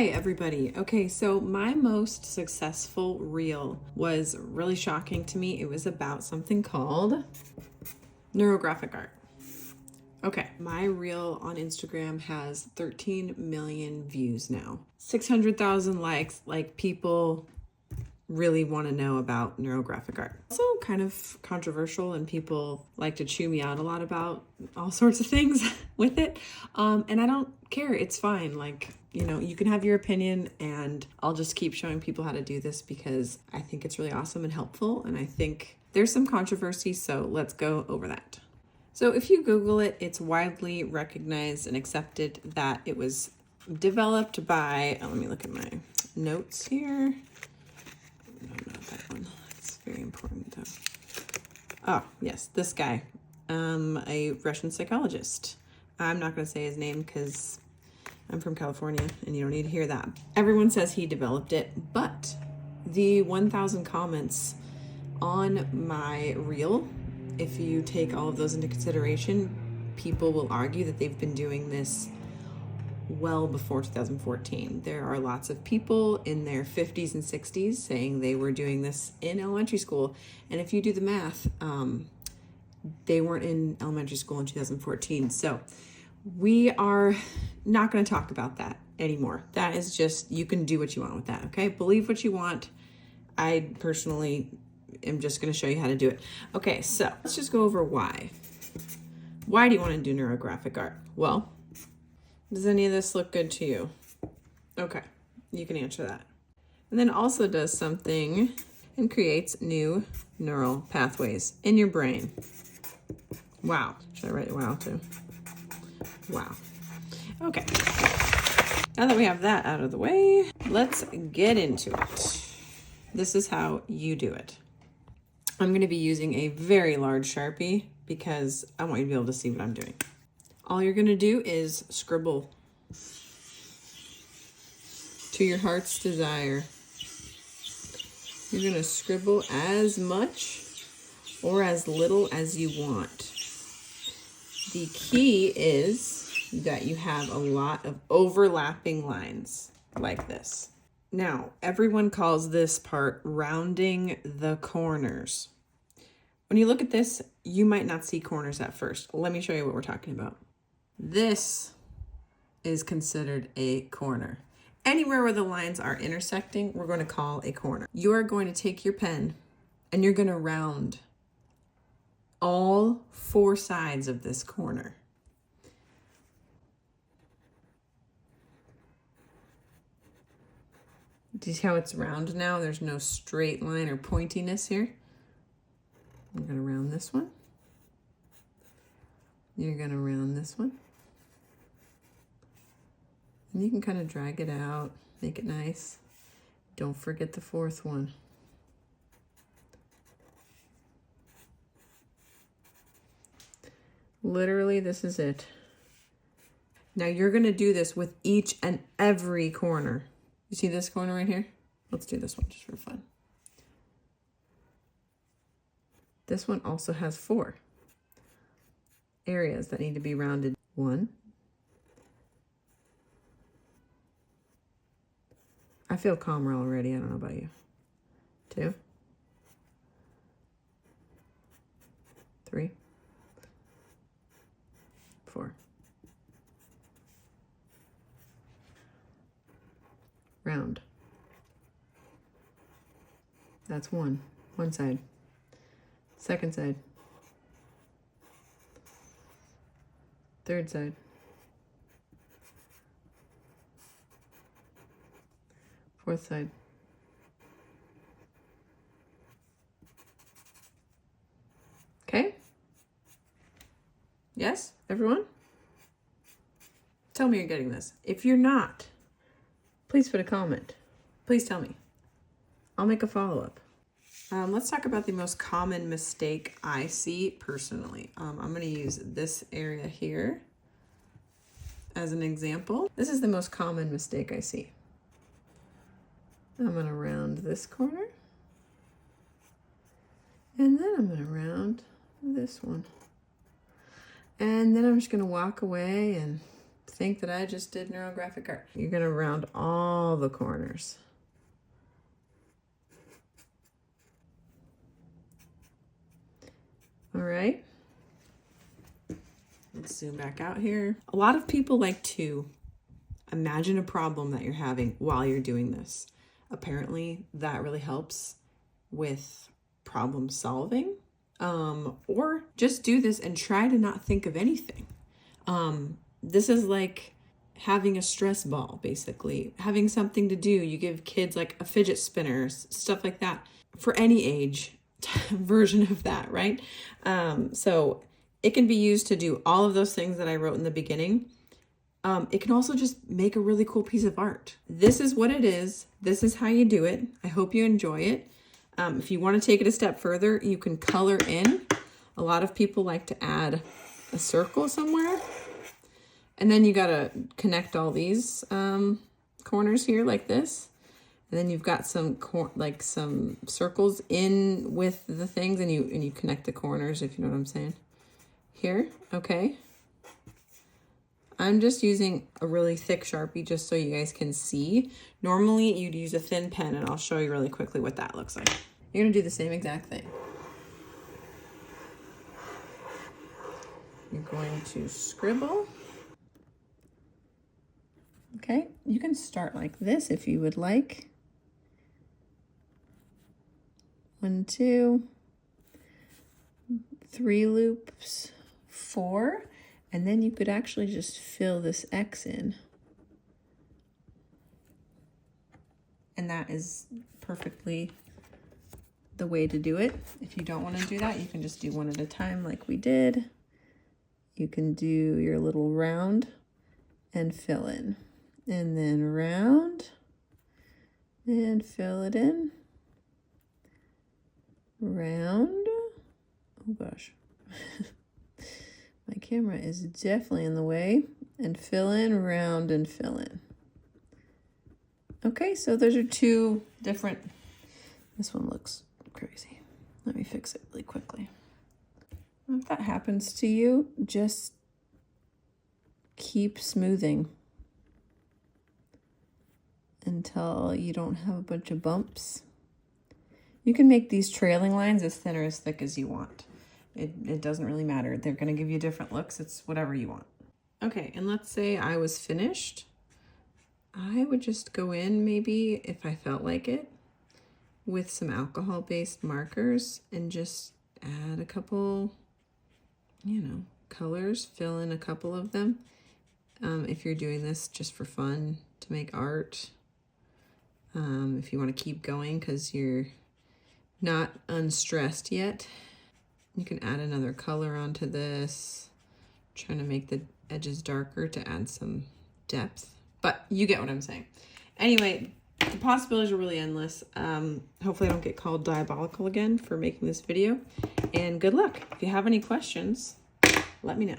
Hey everybody. Okay, so my most successful reel was really shocking to me. It was about something called Neurographic Art. Okay, my reel on Instagram has 13 million views now. 600,000 likes, like people really want to know about neurographic art. Also kind of controversial and people like to chew me out a lot about all sorts of things with it. And I don't care, it's fine. Like, you know, you can have your opinion and I'll just keep showing people how to do this because I think it's really awesome and helpful. And I think there's some controversy, so let's go over that. So if you Google it, it's widely recognized and accepted that it was developed by, let me look at my notes here. No, not that one. It's very important though. Oh, yes, this guy, a Russian psychologist. I'm not going to say his name because I'm from California and you don't need to hear that. Everyone says he developed it, but the 1,000 comments on my reel, if you take all of those into consideration, people will argue that they've been doing this well before 2014. There are lots of people in their 50s and 60s saying they were doing this in elementary school. And if you do the math, they weren't in elementary school in 2014. So we are not going to talk about that anymore. That is just, you can do what you want with that, okay? Believe what you want. I personally am just going to show you how to do it. Okay, so let's just go over why. Why do you want to do neurographic art? Well, does any of this look good to you? Okay, you can answer that. And then also does something and creates new neural pathways in your brain. Wow. Should I write wow too? Wow. Okay. Now that we have that out of the way, let's get into it. This is how you do it. I'm going to be using a very large Sharpie because I want you to be able to see what I'm doing. All you're going to do is scribble to your heart's desire. You're going to scribble as much or as little as you want. The key is that you have a lot of overlapping lines like this. Now, everyone calls this part rounding the corners. When you look at this, you might not see corners at first. Let me show you what we're talking about. This is considered a corner. Anywhere where the lines are intersecting, we're going to call a corner. You are going to take your pen and you're going to round all four sides of this corner. Do you see how it's round now? There's no straight line or pointiness here. I'm going to round this one. You're going to round this one. And you can kind of drag it out, make it nice. Don't forget the fourth one. Literally, this is it. Now you're going to do this with each and every corner. You see this corner right here? Let's do this one just for fun. This one also has 4 areas that need to be rounded. 1. I feel calmer already. I don't know about you. 2. 3. 4. Round. That's one side. Second side. Third side. Fourth side. Okay? Yes, everyone? Tell me you're getting this. If you're not, please put a comment. Please tell me. I'll make a follow-up. Let's talk about the most common mistake I see personally. I'm going to use this area here as an example. This is the most common mistake I see. I'm going to round this corner. And then I'm going to round this one. And then I'm just going to walk away and think that I just did neurographic art. You're gonna round all the corners. All right. Let's zoom back out here. A lot of people like to imagine a problem that you're having while you're doing this. Apparently that really helps with problem solving. Or just do this and try to not think of anything. This is like having a stress ball, basically. Having something to do. You give kids like a fidget spinner, stuff like that, for any age version of that, right? So it can be used to do all of those things that I wrote in the beginning. It can also just make a really cool piece of art. This is what it is. This is how you do it. I hope you enjoy it. If you want to take it a step further, you can color in. A lot of people like to add a circle somewhere. And then you got to connect all these corners here like this. And then you've got some circles in with the things, and you connect the corners, if you know what I'm saying. Here, okay. I'm just using a really thick Sharpie just so you guys can see. Normally you'd use a thin pen, and I'll show you really quickly what that looks like. You're gonna do the same exact thing. You're going to scribble. Okay, you can start like this if you would like. 1, 2, 3 loops, 4, and then you could actually just fill this X in. And that is perfectly the way to do it. If you don't want to do that, you can just do one at a time like we did. You can do your little round and fill in. And then round and fill it in. Round. Oh gosh. My camera is definitely in the way. And fill in, round, and fill in. Okay, so those are 2 different. This one looks crazy. Let me fix it really quickly. If that happens to you, just keep smoothing until you don't have a bunch of bumps. You can make these trailing lines as thin or as thick as you want. It doesn't really matter. They're going to give you different looks. It's whatever you want. Okay, and let's say I was finished. I would just go in, maybe if I felt like it, with some alcohol-based markers and just add a couple, colors, fill in a couple of them. If you're doing this just for fun, to make art. If you want to keep going because you're not unstressed yet, you can add another color onto this. Trying to make the edges darker to add some depth, but you get what I'm saying. Anyway, the possibilities are really endless. Hopefully I don't get called diabolical again for making this video, and good luck. If you have any questions, let me know.